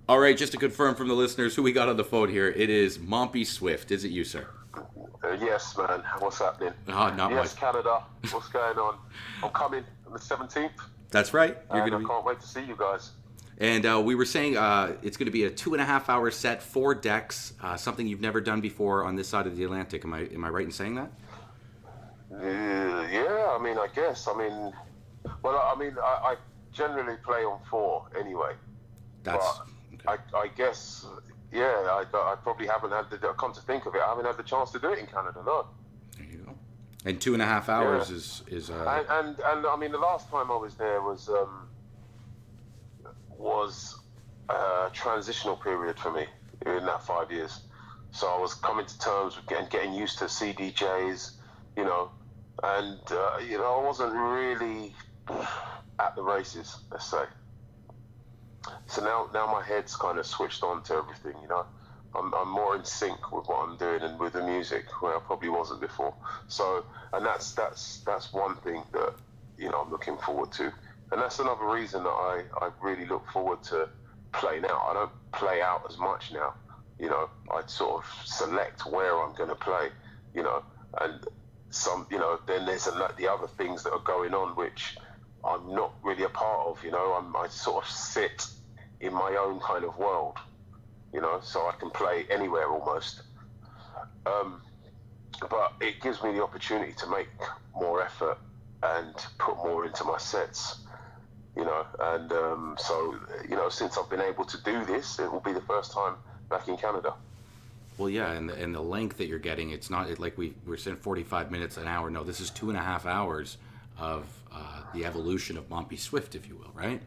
All right, just to confirm from the listeners who we got on the phone here, it is Mampi Swift. Is it you, sir? Yes, man. What's happening? Not Yes, much. Canada. What's going on? I'm coming on the 17th, That's right. You're and going I to be. can't wait to see you guys. And we were saying it's going to be a 2.5 hour set, 4 decks, something you've never done before on this side of the Atlantic. Am I right in saying that? Yeah, I mean, I guess. I generally play on four anyway, That's but okay. I guess, yeah, I probably haven't had the, come to think of it, I haven't had the chance to do it in Canada, no. There you go. And 2.5 hours Yeah. is. And I mean, the last time I was there was a transitional period for me in that 5 years. So I was coming to terms with getting used to CDJs, you know, and I wasn't really at the races, let's say. So now my head's kind of switched on to everything, you know. I'm more in sync with what I'm doing and with the music where I probably wasn't before. So, and that's one thing that I'm looking forward to, and that's another reason that I really look forward to playing out. I don't play out as much now, I sort of select where I'm going to play, and then there's the other things that are going on which I'm not really a part of, I sort of sit in my own kind of world, so I can play anywhere almost. Um, but it gives me the opportunity to make more effort and put more into my sets, and since I've been able to do this, it will be the first time back in Canada. Well, yeah, and the length that you're getting, it's not like we're saying 45 minutes an hour. No, this is 2.5 hours of the evolution of Mampi Swift, if you will, right?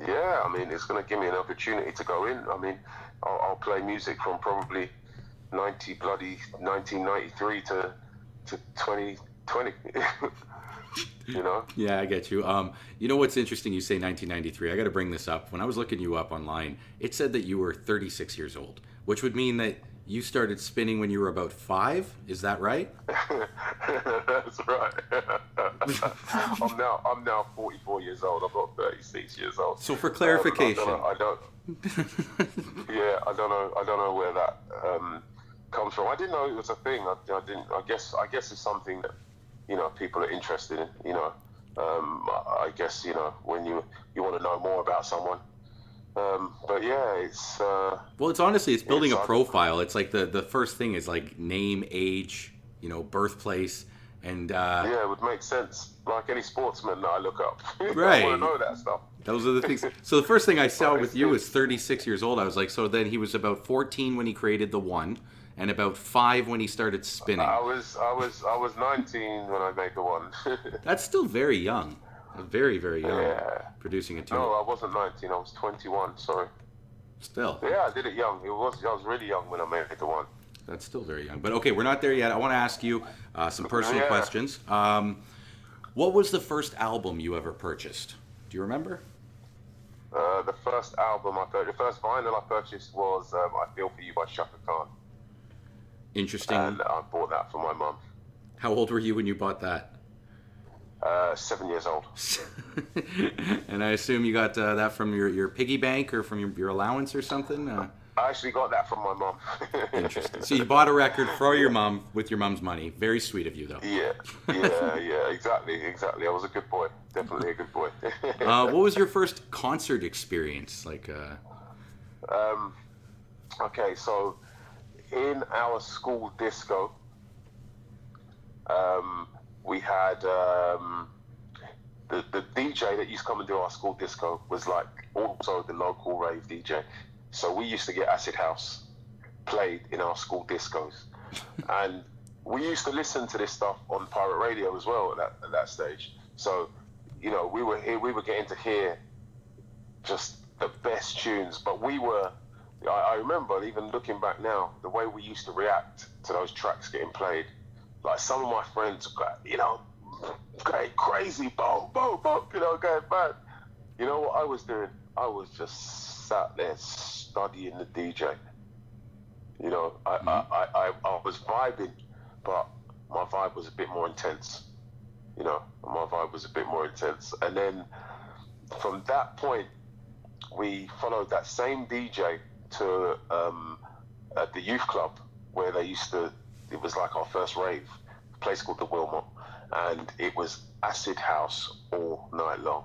Yeah, I mean, it's going to give me an opportunity to go in. I mean, I'll play music from probably 1993 to 2020. you know? Yeah, I get you. You know what's interesting? You say 1993. I got to bring this up. When I was looking you up online, it said that you were 36 years old, which would mean that you started spinning when you were about 5. Is that right? That's right. I'm now 44 years old. I'm not 36 years old. So for I don't know. clarification, I don't. Yeah, I don't know where that comes from. I didn't know it was a thing. I didn't. I guess it's something that people are interested in. I guess when you want to know more about someone. But yeah, well, it's honestly it's building it's a I, profile. It's like the first thing is like name, age, birthplace, and yeah, it would make sense. Like any sportsman that I look up, I want to right. know that stuff. Those are the things. So the first thing I saw But with you was 36 years old. I was like, so then he was about 14 when he created the one, and about 5 when he started spinning. I was 19 when I made the one. That's still very young, very very young, Yeah. producing a tune. No, I wasn't 19. I was 21. Sorry. Still, Yeah, I did it young. I was really young when I made the one. that's still very young. But okay, we're not there yet. I want to ask you some personal Yeah. questions. What was the first album you ever purchased? Do you remember? The first vinyl I purchased was "I Feel for You" by Shaka Khan, Interesting. and I bought that for my mum. How old were you when you bought that? 7 years old. And I assume you got that from your piggy bank or from your allowance or something. I actually got that from my mum. Interesting. So you bought a record for your Yeah. mom with your mom's money. Very sweet of you, though. Yeah, yeah, exactly. I was a good boy, definitely a good boy. What was your first concert experience like? um, okay, so in our school disco, um, we had the DJ that used to come and do our school disco was like also the local rave DJ. So we used to get acid house played in our school discos, and we used to listen to this stuff on pirate radio as well at that stage. So we were getting to hear just the best tunes. But I remember even looking back now, the way we used to react to those tracks getting played. Like some of my friends got, going crazy, boom, boom, boom, going mad. You know what I was doing? I was just sat there studying the DJ. Mhm. I was vibing, but my vibe was a bit more intense. My vibe was a bit more intense. And then from that point, we followed that same DJ to at the youth club where they used to. It was like our first rave, a place called the Wilmot, and it was acid house all night long,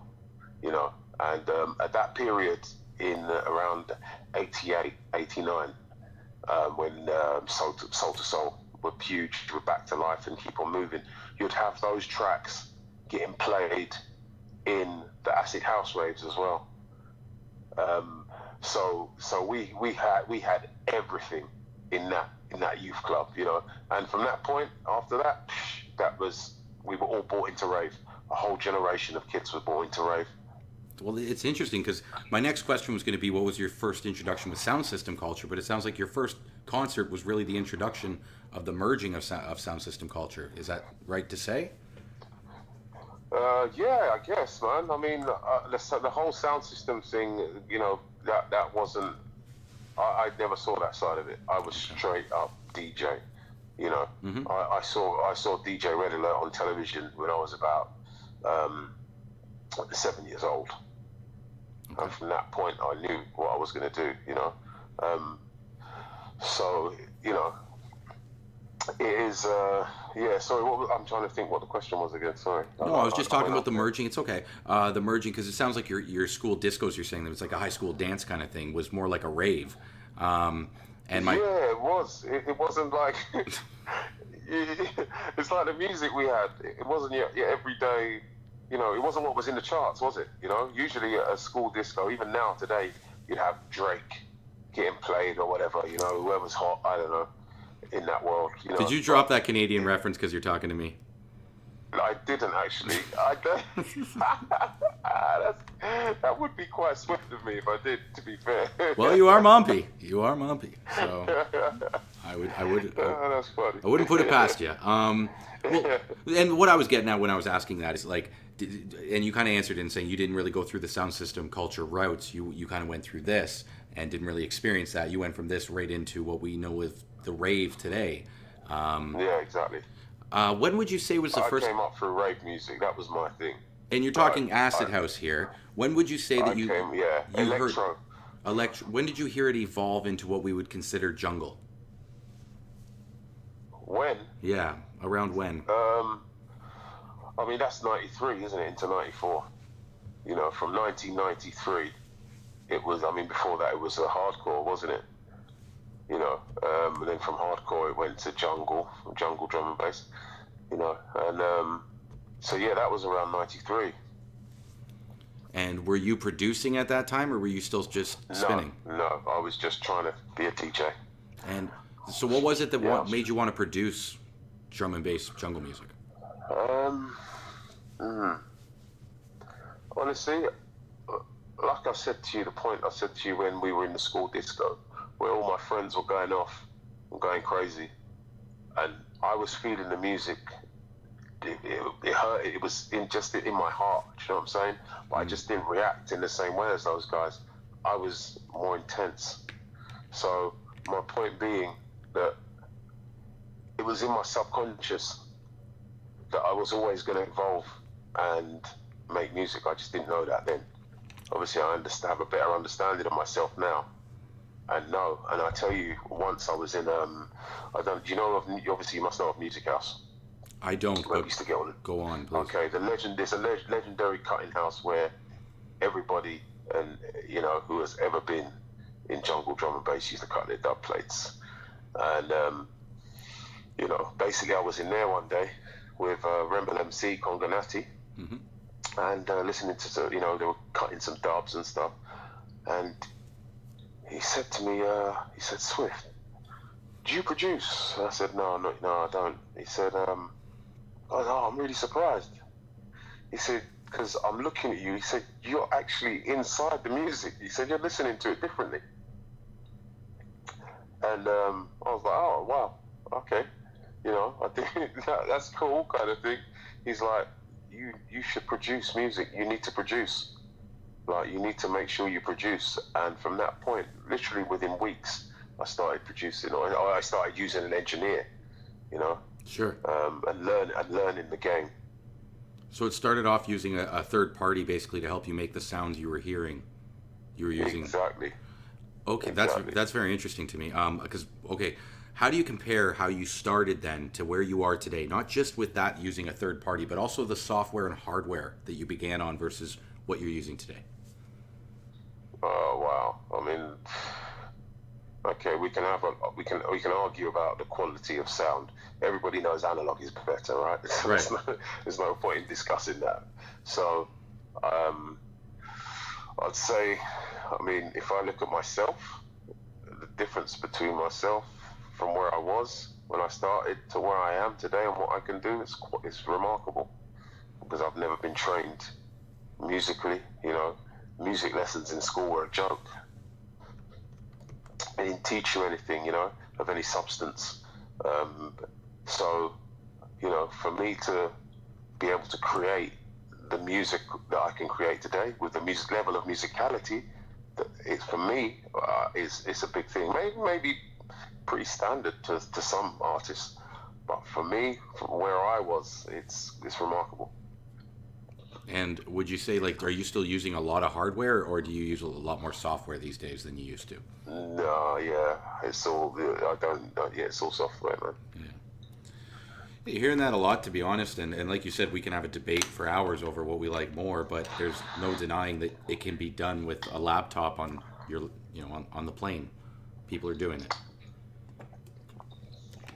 you know. And at that period, in around 88, 89, when Soul to Soul were huge, were Back to Life and Keep on Moving, you'd have those tracks getting played in the acid house raves as well. So we had everything in that youth club, you know. And from that point, after that, that was we were all brought into rave. A whole generation of kids were brought into rave. Well, it's interesting because my next question was going to be what was your first introduction with sound system culture, but it sounds like your first concert was really the introduction of the merging of sound system culture. Is that right to say? Yeah, I guess, man. I mean, the whole sound system thing, you know, that wasn't. I never saw that side of it. I was Okay. straight up DJ. You know, Mm-hmm. I saw DJ Red Alert on television when I was about 7 years old, Okay. and from that point, I knew what I was going to do. You know, um, so you know, it is. Yeah. Sorry, I'm trying to think what the question was again. Sorry, No, I was just I talking went about off the there. merging. It's okay. The merging because it sounds like your school discos. You're saying that it's like a high school dance kind of thing. Was more like a rave. Um, and my Yeah, it was. It wasn't like it's like the music we had. It wasn't your everyday. You know, it wasn't what was in the charts, was it? You know, usually at a school disco, even now today, you'd have Drake getting played or whatever. You know, whoever's hot. I don't know in that world. You did know, you drop but that Canadian reference because you're talking to me? I didn't actually. I don't. That would be quite swift of me if I did. To be fair. Well, you are Mampi. You are Mampi. So That's funny. I wouldn't put it past you. Well, and what I was getting at when I was asking that is like, and you kind of answered in saying you didn't really go through the sound system culture routes. You kind of went through this and didn't really experience that. You went from this right into what we know with the rave today. Um, Yeah, exactly. when would you say was the I first? came up through rave music. That was my thing. And you're Like, talking acid I, house here. When would you say that I came, yeah, you heard electro. When did you hear it evolve into what we would consider jungle? When? Yeah, around when? Um, I mean, that's 93, isn't it? Into 94. You know, from 1993, it was, I mean, before that, it was a hardcore, wasn't it? You know, and then from hardcore, it went to jungle drum and bass, you know, and so yeah, that was around 93. And were you producing at that time, or were you still just No, spinning? no, I was just trying to be a DJ. And so, what was it that Yeah. made you want to produce drum and bass jungle music? Um, mm, honestly, like I said to you, the point I said to you when we were in the school disco, where all my friends were going off and going crazy, and I was feeling the music. It hurt. It was just in my heart. Do you know what I'm saying? But I Mm, just didn't react in the same way as those guys. I was more intense. So my point being that it was in my subconscious that I was always going to evolve and make music. I just didn't know that then. Obviously, I understand, have a better understanding of myself now, and know. And I tell you, once I was in I don't. Do you know of? Obviously, you must know of Music House I don't, where we but used to get all the. go on, please. Okay, the legend. There's a legendary cutting house where everybody and you know who has ever been in jungle drum and bass used to cut their dub plates. And you know, basically, I was in there one day with Rebel MC Conganati Hmm. and listening to you know they were cutting some dubs and stuff. And he said to me, he said, Swift, do you produce? And I said, no, I don't. He said, oh, I'm really surprised. He said, because I'm looking at you. He said, you're actually inside the music. He said, you're listening to it differently. And I was like, oh, wow, okay. You know, I think that's cool kind of thing. He's like, you should produce music. You need to produce. Like, you need to make sure you produce. And from that point, literally within weeks, I started producing, or I started using an engineer, you know, Sure. and learning the game. So it started off using a third party basically to help you make the sounds you were hearing. You were using. Exactly. Okay, Exactly. that's very interesting to me. Because okay, how do you compare how you started then to where you are today? Not just with that using a third party, but also the software and hardware that you began on versus what you're using today. Oh wow. I mean, okay, we can argue about the quality of sound. Everybody knows analog is better, right? So Right. there's no point in discussing that. So um, I'd say, I mean, if I look at myself, the difference between myself from where I was when I started to where I am today and what I can do is it's remarkable because I've never been trained musically. You know, music lessons in school were a joke. They didn't teach you anything, you know, of any substance. Um, so, you know, for me to be able to create the music that I can create today with the music level of musicality, it's for me it's a big thing. Maybe pretty standard to some artists, but for me, from where I was, it's remarkable. And would you say like, are you still using a lot of hardware, or do you use a lot more software these days than you used to? No, yeah, it's all I don't. Yeah, it's all software, man. Yeah. You're hearing that a lot, to be honest, and like you said, we can have a debate for hours over what we like more, but there's no denying that it can be done with a laptop on your, on the plane. People are doing it.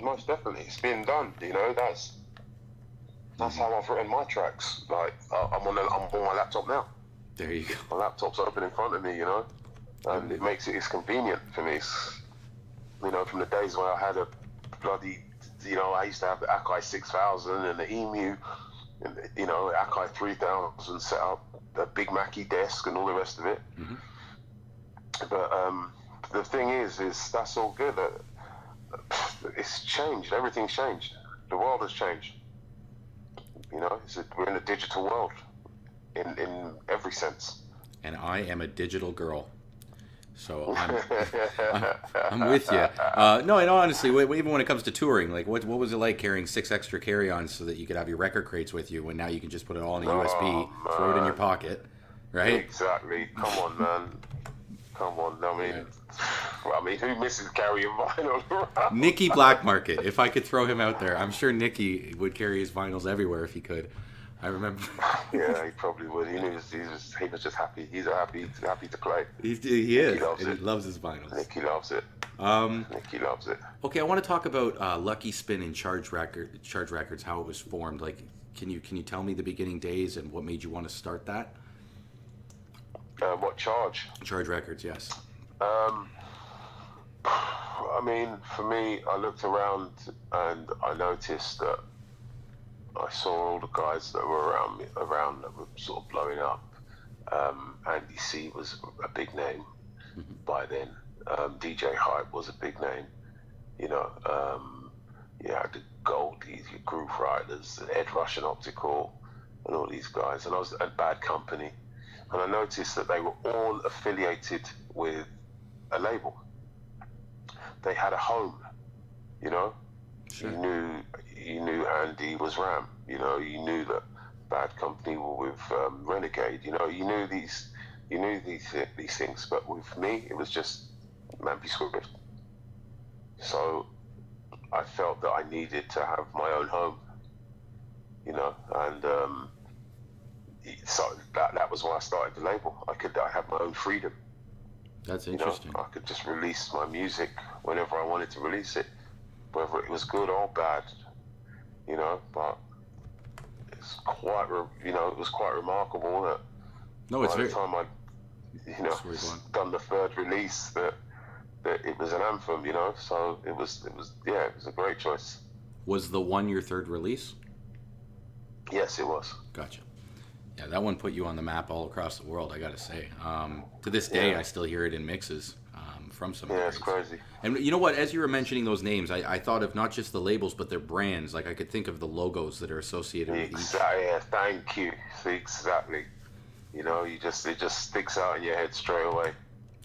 Most definitely, it's been done. You know, that's Hmm. how I've written my tracks. Like I'm on my laptop now. There you go. My laptop's open in front of me, you know, Yep. and it's convenient for me. You know, from the days where I had a bloody, you know, I used to have the Akai 6000 and the Emu, and you know, Akai 3000 set up, a Big Mackie desk and all the rest of it. Hmm. But the thing is that's all good. It's changed. Everything's changed. The world has changed. You know, we're in a digital world in every sense. And I am a digital girl, so I'm, I'm with you. No, and honestly, even when it comes to touring, like what was it like carrying six extra carry-ons so that you could have your record crates with you, when now you can just put it all in a Oh USB, throw it in your man, pocket, right? exactly. Come on, man. Come on. Yeah. I mean, who misses carrying vinyl around? Nicky Black Market. If I could throw him out there, I'm sure Nicky would carry his vinyls everywhere if he could. I remember. Yeah, he probably would. He was just happy. He's happy to play. He Nicky is, loves and he it. loves his vinyls. Nicky loves it. Um, Nicky loves it. okay, I want to talk about Lucky Spin and Charge Records, how it was formed. Like, can you tell me the beginning days and what made you want to start that? What charge? Charge Records, yes. Um, I mean, for me, I looked around and I noticed that I saw all the guys that were around that were sort of blowing up. Andy C was a big name Hmm. by then. DJ Hype was a big name. You know, you had the Goldies, your Groove Riders, Ed Rush and Optical, and all these guys. And I was at Bad Company, and I noticed that they were all affiliated with a label. They had a home. You know, you Sure. knew you knew Andy was Ram. You know, you knew that Bad Company were with Renegade. You know, you knew these things. But with me, it was just Mampi Swift. So I felt that I needed to have my own home. You know, and so that was why I started the label. I had my own freedom. That's You know, interesting. I could just release my music whenever I wanted to release it, whether it was good or bad. You know, but it was quite remarkable that No, it's by the very. time I, Sorry, go on. done the third release, that it was an anthem. You know, so yeah, it was a great choice. Was the one your third release? Yes, it was. Gotcha. Yeah, that one put you on the map all across the world, I gotta say. To this day, Yeah, I still hear it in mixes from some of the yeah, it's greats. crazy. And you know what? As you were mentioning those names, I thought of not just the labels, but their brands. Like I could think of the logos that are associated with each. Exactly. Yeah, thank you. Exactly. You know, it just sticks out in your head straight away.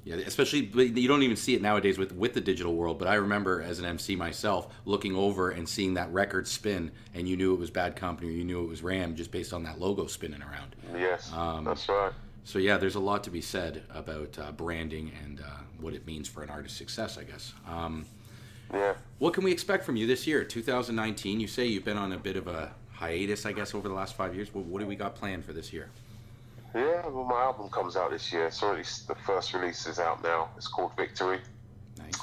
Yeah, especially but you don't even see it nowadays with the digital world. But I remember as an MC myself looking over and seeing that record spin, and you knew it was Bad Company, or you knew it was Ram just based on that logo spinning around. Yes, Um, that's right. So yeah, there's a lot to be said about branding and what it means for an artist's success, I guess. Yeah. What can we expect from you this year, 2019? You say you've been on a bit of a hiatus, I guess, over the last 5 years. What do we got planned for this year? Yeah, well, my album comes out this year. It's already, the first release is out now. It's called Victory. Nice.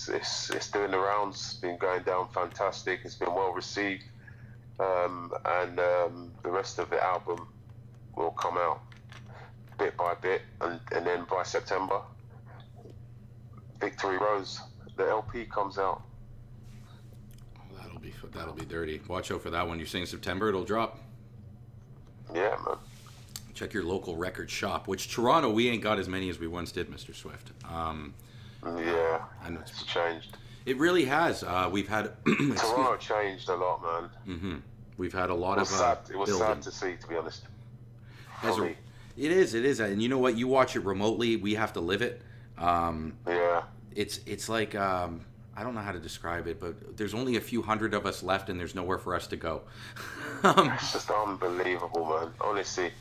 It's doing the rounds. It's been going down fantastic. It's been well received. And the rest of the album will come out bit by bit, and then by September, Victory Rose, the LP comes out. That'll be dirty. Watch out for that one. You're saying September it'll drop. Yeah, man. Check your local record shop. Which Toronto, we ain't got as many as we once did, Mr. Swift. Yeah, I know it's changed. It really has. We've had Toronto changed a lot, man. Mm-hmm. We've had a lot It was of sad. It was building. sad to see, to be honest. It is, and you know what? You watch it remotely. We have to live it. Yeah. It's like I don't know how to describe it, but there's only a few hundred of us left, and there's nowhere for us to go. It's just unbelievable, man. Honestly,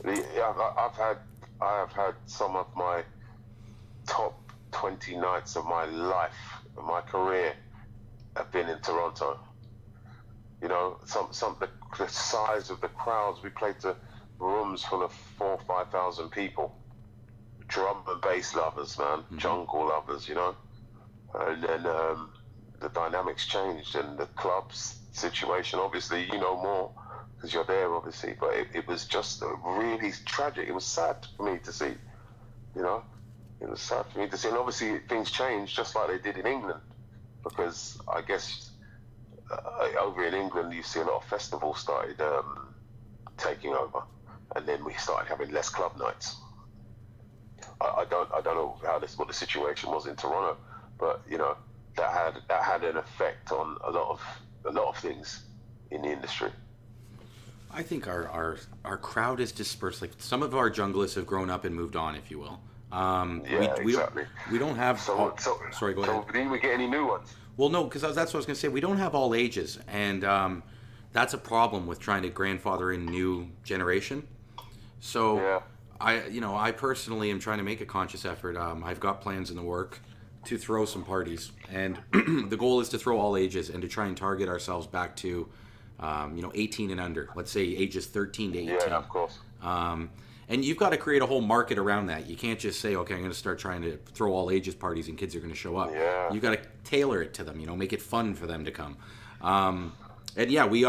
I have had some of my top 20 nights of my life, of my career, have been in Toronto. You know, the size of the crowds. We played to rooms full of 4,000 or 5,000 people, drum and bass lovers, man, jungle lovers, you know. And then the dynamics changed, and the club's situation. Obviously, you know more because you're there, obviously. But it was just really tragic. It was sad for me to see, you know. It was sad for me to see, and obviously things changed just like they did in England, because I guess over in England you see a lot of festivals started taking over, and then we started having less club nights. I don't know what the situation was in Toronto, but you know that had an effect on a lot of things in the industry. I think our crowd is dispersed. Like some of our junglists have grown up and moved on, if you will. Exactly. We don't have. Sorry, go ahead. So didn't we get any new ones? Well, no, because that's what I was going to say. We don't have all ages, and that's a problem with trying to grandfather in new generation. So, Yeah. I personally am trying to make a conscious effort. I've got plans in the work to throw some parties, and the goal is to throw all ages and to try and target ourselves back to, 18 and under. Let's say ages 13 to 18. Yeah, of course. And you've got to create a whole market around that. You can't just say, okay, I'm going to start trying to throw all ages parties and kids are going to show up. Yeah. You've got to tailor it to them, make it fun for them to come. And yeah, me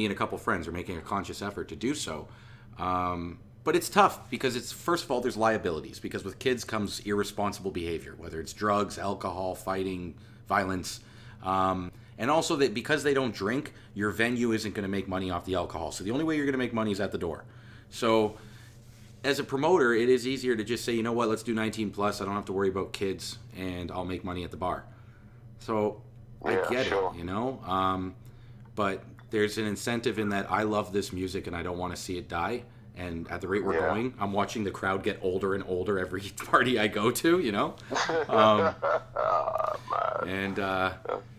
and a couple friends are making a conscious effort to do so. But it's tough because first of all, there's liabilities, because with kids comes irresponsible behavior, whether it's drugs, alcohol, fighting, violence. And also that because they don't drink, your venue isn't going to make money off the alcohol. So the only way you're going to make money is at the door. So as a promoter, it is easier to just say, you know what, let's do 19 plus. I don't have to worry about kids, and I'll make money at the bar. So I get it, but there's an incentive in that I love this music and I don't want to see it die. And at the rate we're going, I'm watching the crowd get older and older every party I go to, And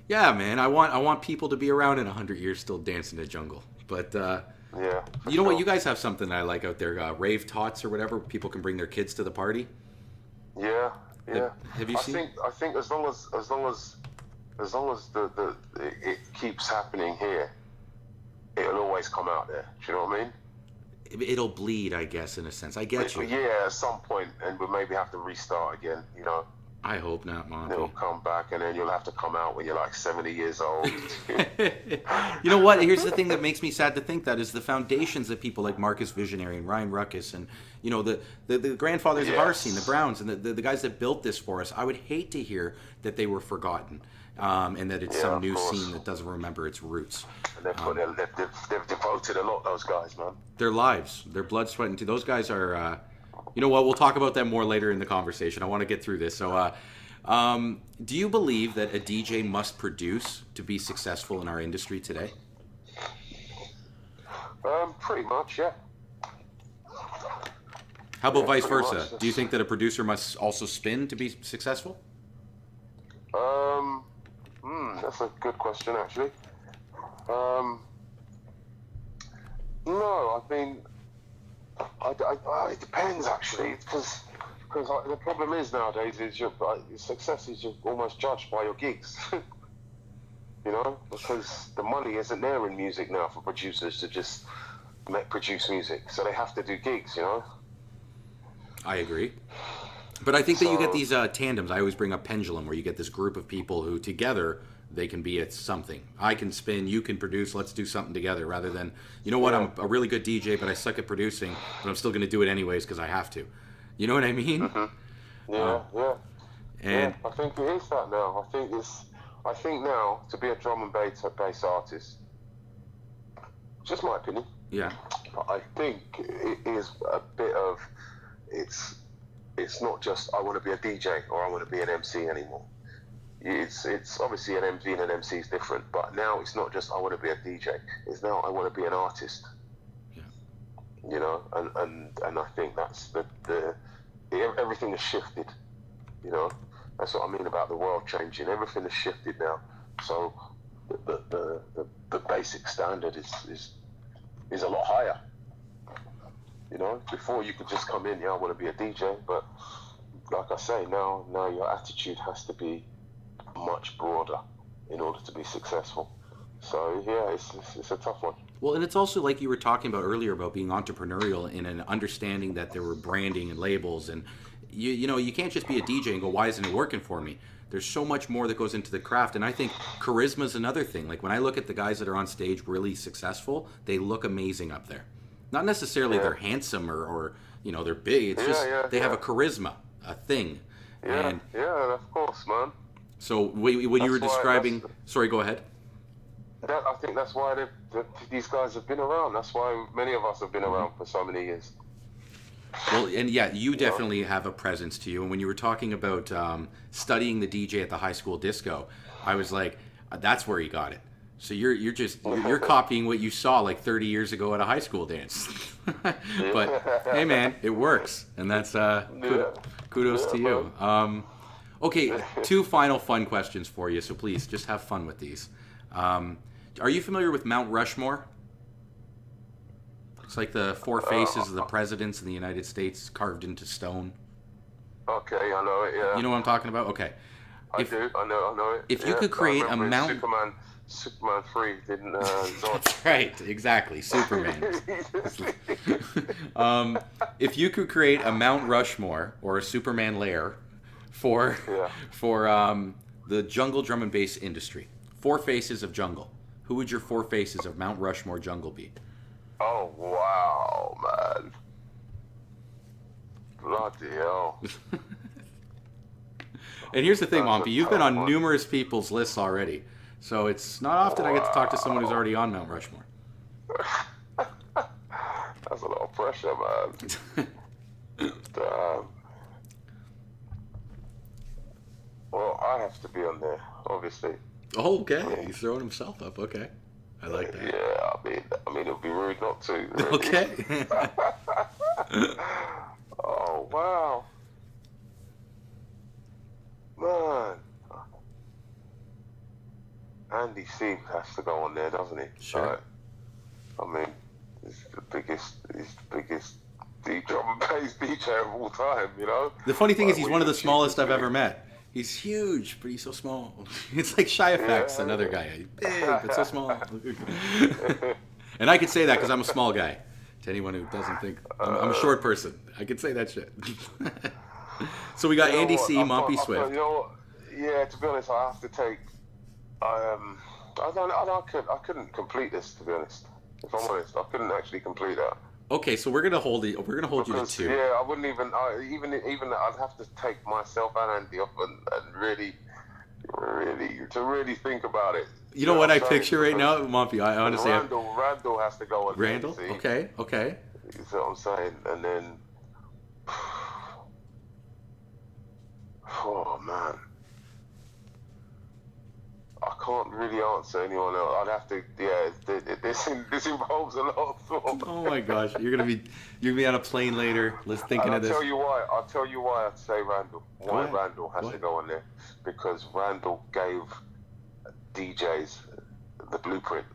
yeah, man, I want people to be around in 100 years still dancing the jungle. But Yeah. you know what? You guys have something that I like out there, rave tots or whatever. People can bring their kids to the party. Yeah. Have you seen? I think as long as it keeps happening here, it'll always come out there. Do you know what I mean? It'll bleed, I guess, in a sense. I get you. Yeah, at some point, and we'll maybe have to restart again. I hope not, Mampi. It'll come back, and then you'll have to come out when you're like 70 years old. You know what? Here's the thing that makes me sad to think that is the foundations that people like Marcus Visionary and Ryan Ruckus and the grandfathers of our scene, the Browns, and the guys that built this for us. I would hate to hear that they were forgotten, and that it's some new scene that doesn't remember its roots. And they've devoted a lot, those guys, man. Their lives, their blood, sweat, and tears. Those guys are. You know what? We'll talk about them more later in the conversation. I want to get through this. So, do you believe that a DJ must produce to be successful in our industry today? Pretty much, yeah. How about vice pretty versa? much. Do you think that a producer must also spin to be successful? That's a good question, actually. No, I mean, It depends actually, because like, the problem is nowadays is your success is you're almost judged by your gigs. You know, because the money isn't there in music now for producers to just produce music, so they have to do gigs. You know, I agree. But I think that you get so these tandems. I always bring up pendulum, where you get this group of people who together they can be at something. I can spin, you can produce. Let's do something together, rather than you know what? yeah, I'm a really good DJ, but I suck at producing, but I'm still going to do it anyways because I have to. You know what I mean? hmm Uh, yeah, yeah, yeah. and I think it is that now. I think now to be a drum and bass artist, just my opinion. yeah, I think it is a bit of it's it's not just I want to be a DJ or I want to be an MC anymore. It's obviously an MV and an MC is different, but now it's not just I want to be a DJ. It's now I want to be an artist. yeah. You know, and I think that's the everything has shifted. You know, that's what I mean about the world changing. Everything has shifted now. So the basic standard is a lot higher. You know, before you could just come in, yeah, I want to be a DJ, but like I say, now your attitude has to be much broader in order to be successful. So yeah, it's a tough one. Well, and it's also like you were talking about earlier about being entrepreneurial in an understanding that there were branding and labels, and you know you can't just be a DJ and go, why isn't it working for me? There's so much more that goes into the craft, and I think charisma is another thing. Like when I look at the guys that are on stage really successful, they look amazing up there. Not necessarily Yeah, they're handsome or you know they're big. It's yeah, just yeah, they have a yeah, charisma, a thing. yeah, And yeah. Of course, man. so when you were That's why describing, sorry, go ahead. I think that's why these guys have been around. That's why many of us have been Mm-hmm. around for so many years. Well, and yeah, you You know. definitely have a presence to you. And when you were talking about studying the DJ at the high school disco, I was like, that's where he got it. So you're just you're copying what you saw like 30 years ago at a high school dance. But hey, Yeah, man, it works, and that's yeah, kudos yeah, to man. you. Okay, two final fun questions for you. So please just have fun with these. Um, are you familiar with Mount Rushmore? It's like the four faces of the uh, presidents in the United States carved into stone. okay, I know it. You Yeah, know what I'm talking about? Okay. I If do. I know it. if you Yeah, could I create a remember in Mount Superman 3, didn't Zod? That's right, exactly. Superman. If you could create a Mount Rushmore or a Superman lair for Yeah. for the jungle drum and bass industry, four faces of jungle. Who would your four faces of Mount Rushmore jungle be? Oh wow, man. Bloody hell. And here's the thing, That's Mampi, a you've been tough on one. numerous people's lists already. So it's not often I get to talk to someone who's Wow. already on Mount Rushmore. That's a lot of pressure, man. Damn. Well, I have to be on there, obviously. Oh, I okay. mean, He's throwing himself up. Okay. I like that. yeah. I mean, it would be rude not to, really. Okay. Oh wow, man. Andy C has to go on there, doesn't he? Sure. I mean, he's the biggest deep drum and bass DJ of all time, you know? The funny thing is, Like, he's what one of he's the achieved smallest is I've big. ever met. He's huge, but he's so small. It's like Shy Effects, another guy. He's big, but so small. And I could say that because I'm a small guy. To anyone who doesn't think I'm a short person, I could say that shit. So we got You know Andy what? C, Mompy You Swift. know what? Yeah, to be honest, I have to take. I couldn't complete this. To be honest, if I'm honest, I couldn't actually complete that Okay, so we're gonna hold it. We're gonna hold you to because two. yeah, I wouldn't even. Even I'd have to take myself and Andy off and really think about it. You You know know what what I I'm saying? picture right now, Mompy? I Because honestly have Randall has to go on there. You Randall. see, Okay, okay. you see what I'm saying? And then, oh man. I can't really answer anyone else. I'd have to, yeah. This involves a lot of thought. Oh my gosh, you're gonna be on a plane later. Let's And thinking I'll of this. tell you why. I'll tell you why I'd say Randall. Go Why ahead. Randall has Go to ahead. go on there, because Randall gave DJs the blueprint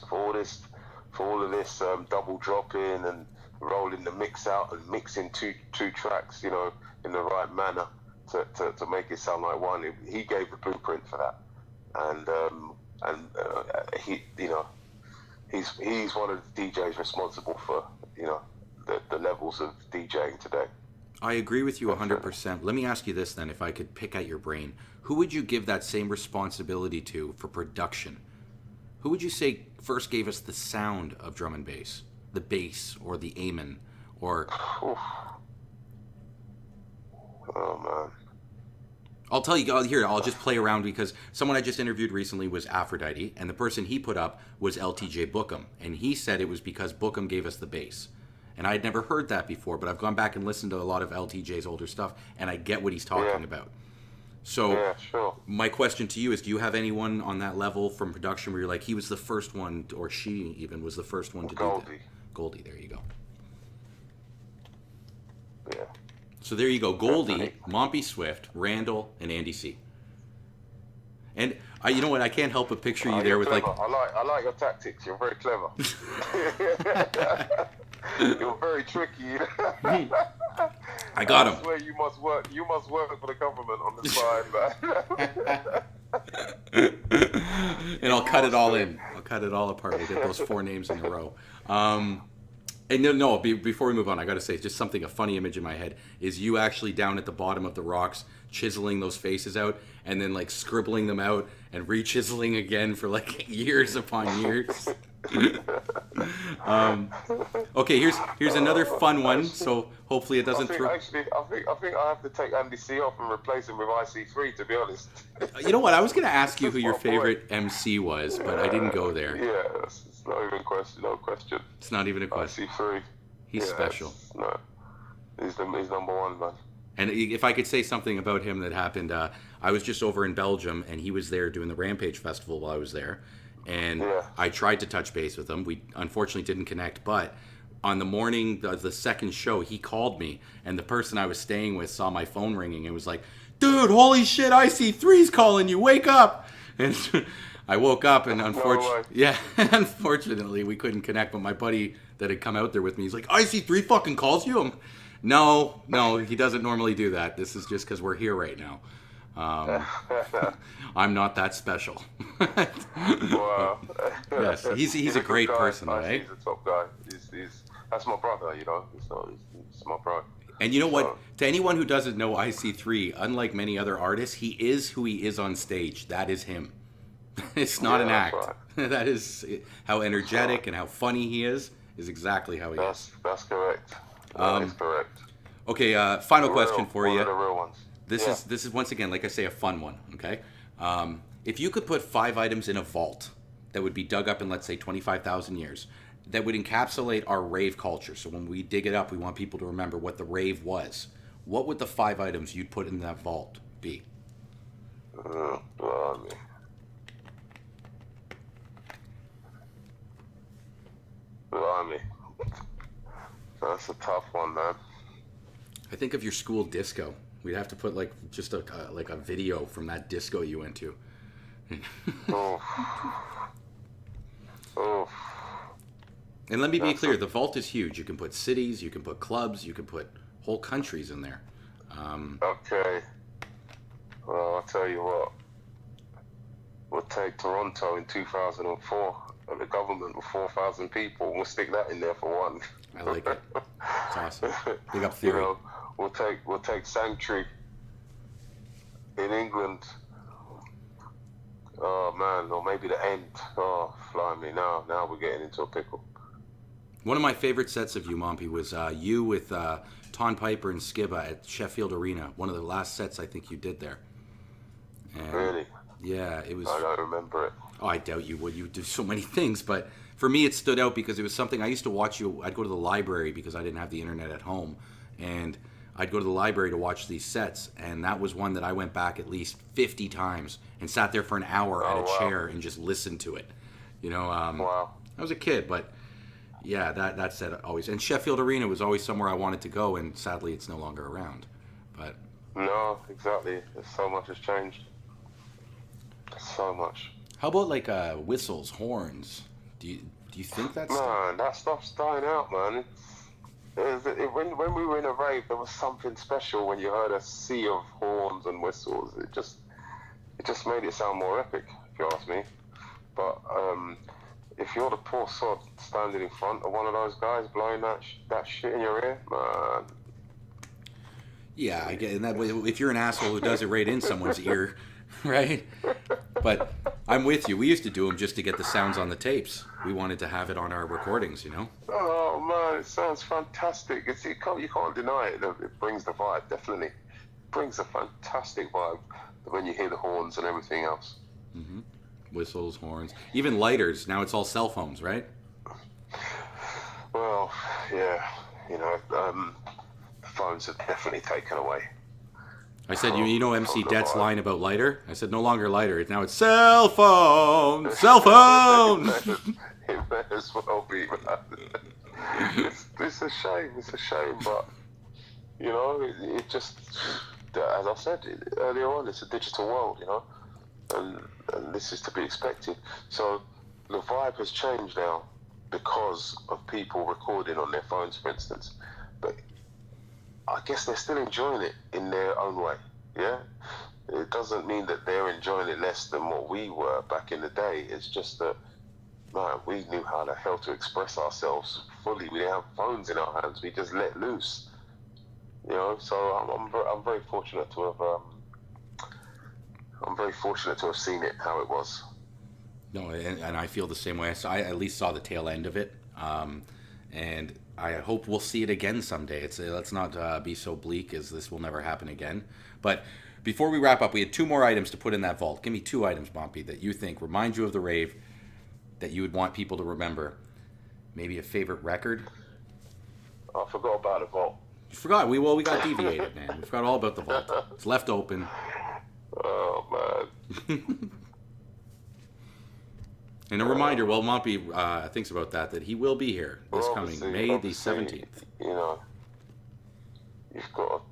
for all this, double dropping and rolling the mix out and mixing two tracks, you know, in the right manner to make it sound like one. He gave the blueprint for that, and he, you know, he's one of the DJs responsible for, you know, the levels of DJing today. I agree with you 100%. Let me ask you this then, if I could pick at your brain. Who would you give that same responsibility to for production? Who would you say first gave us the sound of drum and bass? The bass or the amen or... Oof. Oh, man. I'll tell you, here, I'll just play around because someone I just interviewed recently was Aphrodite, and the person he put up was LTJ Bookham, and he said it was because Bookham gave us the bass. And I had never heard that before, but I've gone back and listened to a lot of LTJ's older stuff, and I get what he's talking about. So, yeah, sure. My question to you is, do you have anyone on that level from production where you're like, he was the first one, or she even was the first one to do that? Goldie, there you go. Yeah. So there you go, Goldie, Mampi Swift, Randall, and Andy C. And you know what? I can't help but picture you there with clever. like. I like your tactics. You're very clever. You're very tricky. I got him. I swear you must work. You must work for the government on the side, And I'll cut it all in. I'll cut it all apart. We'll get those 4 names in a row. And before we move on, I got to say, just something, a funny image in my head is you actually down at the bottom of the rocks, chiseling those faces out, and then like scribbling them out and re-chiseling again for like years upon years. Okay, here's another fun one. So hopefully it doesn't throw. Actually, I think I have to take Andy C off and replace him with IC3. To be honest. You know what? I was going to ask you who your favorite MC was, but I didn't go there. Yeah, it's not even question. No question. It's not even a question. IC3. He's special. No, he's number one, man. And if I could say something about him that happened, I was just over in Belgium, and he was there doing the Rampage Festival while I was there. And I tried to touch base with him. We unfortunately didn't connect, but on the morning of the second show, he called me, and the person I was staying with saw my phone ringing and was like, "Dude, holy shit, IC3's calling you, wake up!" And I woke up, and unfortunately, we couldn't connect, but my buddy that had come out there with me, he's like, "IC3 fucking calls you?" No, he doesn't normally do that. This is just because we're here right now. I'm not that special. Wow. Yes, he's a great person, right? He's a top guy. That's my brother, you know. He's my brother. And you know what? To anyone who doesn't know IC3, unlike many other artists, he is who he is on stage. That is him. It's not an act. Right. That is how energetic and how funny he is exactly how he is. That's correct. That is correct. Okay, final question for you. One of the real ones. This is once again, like I say, a fun one. Okay, if you could put 5 items in a vault that would be dug up in, let's say, 25,000 years, that would encapsulate our rave culture. So when we dig it up, we want people to remember what the rave was. What would the 5 items you'd put in that vault be? Blimey. That's a tough one, man. I think of your school disco. We'd have to put like just a video from that disco you went to. Oh. And let me be clear, the vault is huge. You can put cities, you can put clubs, you can put whole countries in there. Okay. Well, I'll tell you what. We'll take Toronto in 2004, and the government with 4,000 people, and we'll stick that in there for one. I like it. It's awesome. Big up theory. You know, we'll take Sanctuary in England. Oh man, or maybe the End. Oh, fly me now! Now we're getting into a pickle. One of my favorite sets of you, Mampi, was you with Ton Piper and Skibba at Sheffield Arena. One of the last sets I think you did there. And really? Yeah, it was. I don't remember it. Oh, I doubt you would. You do so many things, but for me, it stood out because it was something I used to watch you. I'd go to the library because I didn't have the internet at home, and I'd go to the library to watch these sets, and that was one that I went back at least 50 times and sat there for an hour at a chair and just listened to it. You know, wow. I was a kid, but yeah, that set always. And Sheffield Arena was always somewhere I wanted to go, and sadly, it's no longer around. But no, exactly. So much has changed. So much. How about like whistles, horns? Do you think that's... Man, that stuff's dying out, man. When we were in a rave, there was something special when you heard a sea of horns and whistles. It just made it sound more epic, if you ask me. But if you're the poor sod standing in front of one of those guys blowing that shit in your ear, man. Yeah, I get. And that way, if you're an asshole who does it right in someone's ear, right? But I'm with you. We used to do them just to get the sounds on the tapes. We wanted to have it on our recordings, you know. Oh man, it sounds fantastic. You can't deny it. It brings the vibe, definitely. It brings a fantastic vibe when you hear the horns and everything else. Whistles, horns, even lighters. Now it's all cell phones, right? Well, yeah, the phones have definitely taken away I said, you know MC from the Det's vibe. line about lighter? I said, no longer lighter. Now it's cell phone, cell phone. It may as well be, man. It's a shame. It's a shame, but it just, as I said earlier on, it's a digital world, and this is to be expected. So the vibe has changed now because of people recording on their phones, for instance. But I guess they're still enjoying it in their own way. Yeah, it doesn't mean that they're enjoying it less than what we were back in the day. It's just that, man, we knew how the hell to express ourselves fully. We didn't have phones in our hands. We just let loose. So I'm very fortunate to have seen it how it was. No, and I feel the same way. I at least saw the tail end of it, and I hope we'll see it again someday. Let's not be so bleak as this will never happen again. But before we wrap up, we had two more items to put in that vault. Give me two items, Mampi, that you think remind you of the rave, that you would want people to remember. Maybe a favorite record. I forgot about the vault. You forgot. We got deviated, man. We forgot all about the vault. It's left open. Oh man. And a reminder, while Mampi thinks about that he will be here this Well, coming May the 17th. You've got.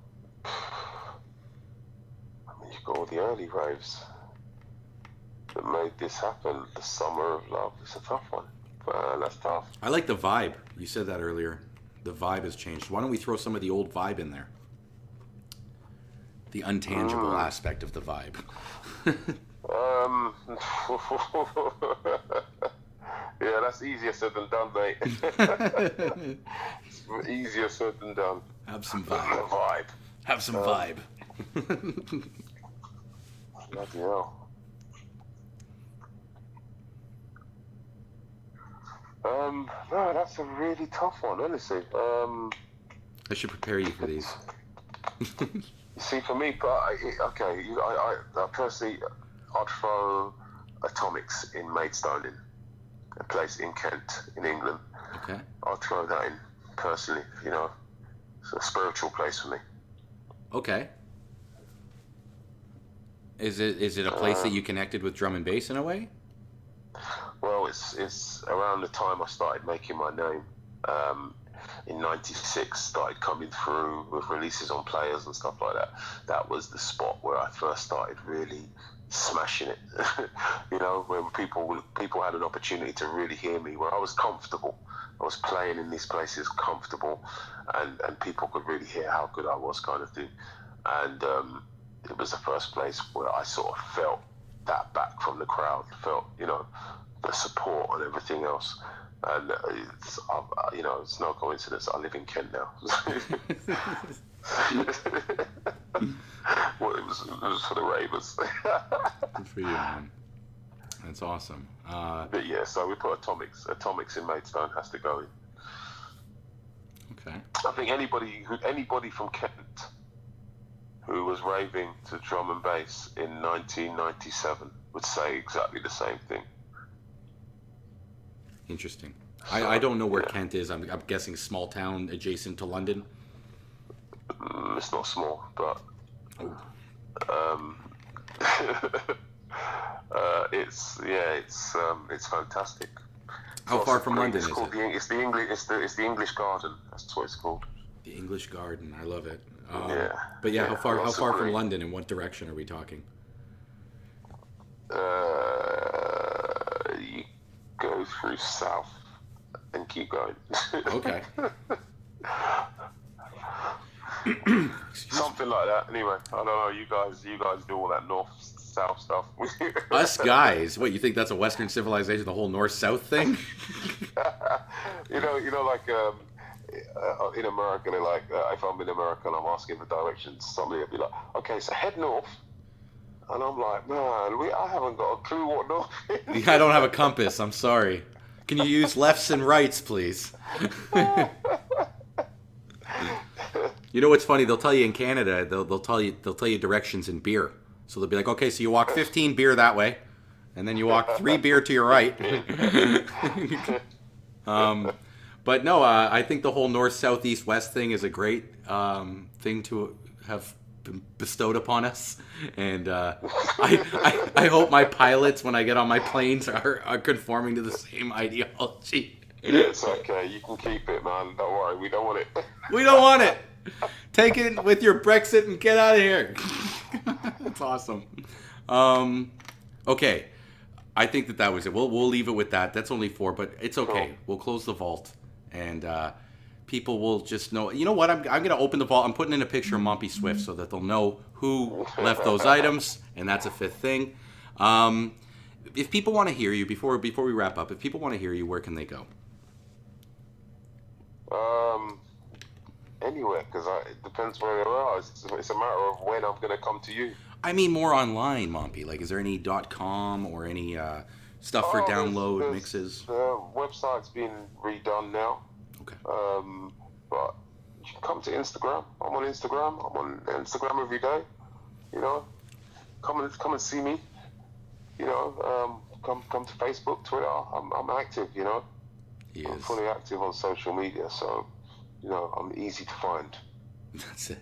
You've got all the early raves that made this happen. The Summer of Love. It's a tough one. Man, that's tough. I like the vibe. You said that earlier. The vibe has changed. Why don't we throw some of the old vibe in there? The untangible aspect of the vibe. Yeah, that's easier said than done, mate. It's easier said than done. Have some The vibe. vibe. Have some vibe. Bloody hell. No, that's a really tough one, honestly. I should prepare you for these. You see, for me, I personally, I'd throw Atomics in Maidstone, a place in Kent, in England. Okay. I'd throw that in, personally, It's a spiritual place for me. Okay. Is it a place that you connected with drum and bass in a way? Well, it's around the time I started making my name. In '96, started coming through with releases on players and stuff like that. That was the spot where I first started really smashing it. When people had an opportunity to really hear me, where I was comfortable. I was playing in these places comfortable, and people could really hear how good I was, kind of thing. And it was the first place where I sort of felt that back from the crowd, felt the support and everything else. And it's no coincidence I live in Kent now. Well, it was for the Ravers. Good for you, man. That's awesome. But yeah, so we put Atomics in Maidstone has to go in. Okay. I think anybody from Kent who was raving to drum and bass in 1997 would say exactly the same thing. Interesting. I don't know where Kent is. I'm guessing small town adjacent to London. It's not small, but it's fantastic. How far from London is it? It's the English Garden. That's what it's called. The English Garden. I love it. Yeah. But yeah, how far lots of from green. London? In what direction are we talking? You go through south and keep going. Okay. Excuse me. Something like that. Anyway, I don't know. You guys do all that north south stuff. Us guys, what you think that's a Western civilization? The whole north-south thing? like in America, they're like, if I'm in America and I'm asking for directions, somebody will be like, okay, so head north. And I'm like, man, I haven't got a clue what north is. I don't have a compass. I'm sorry. Can you use lefts and rights, please? You know what's funny? They'll tell you in Canada. They'll tell you directions in beer. So they'll be like, okay, so you walk 15 beer that way, and then you walk 3 beer to your right. um, but no, I think the whole north, south, east, west thing is a great thing to have been bestowed upon us, and I hope my pilots, when I get on my planes, are conforming to the same ideology. It's okay. You can keep it, man. Don't worry. We don't want it. We don't want it. Take it with your Brexit and get out of here. That's awesome. Okay, I think that was it. We'll leave it with that. That's only 4, but it's okay. Cool. We'll close the vault, and people will just know. You know what? I'm going to open the vault. I'm putting in a picture of Mampi Swift so that they'll know who left those items, and that's a 5th thing. If people want to hear you before we wrap up, if people want to hear you, where can they go? Anywhere, because it depends where they are. It's a matter of when I'm going to come to you. I mean more online, Mampi. Like, is there any .com or any stuff for download mixes? The website's been redone now. Okay. But you can come to Instagram. I'm on Instagram. I'm on Instagram every day. You know, come and see me. You know, come to Facebook, Twitter. I'm active. You know, I'm fully active on social media. So, you know, I'm easy to find. That's it.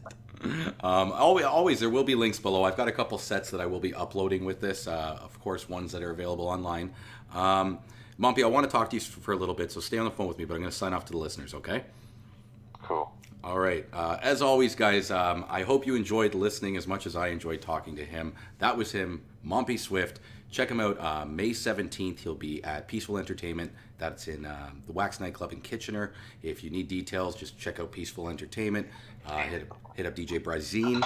Always, there will be links below. I've got a couple sets that I will be uploading with this. Of course, ones that are available online. Mampi, I want to talk to you for a little bit, so stay on the phone with me, but I'm going to sign off to the listeners, okay? Cool. All right. As always, guys, I hope you enjoyed listening as much as I enjoyed talking to him. That was him, Mampi Swift. Check him out May 17th. He'll be at Peaceful Entertainment. That's in the Wax Nightclub in Kitchener. If you need details, just check out Peaceful Entertainment. Hit up DJ Brazine.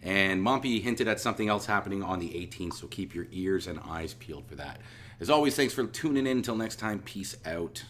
And Mampi hinted at something else happening on the 18th, so keep your ears and eyes peeled for that. As always, thanks for tuning in. Until next time, peace out.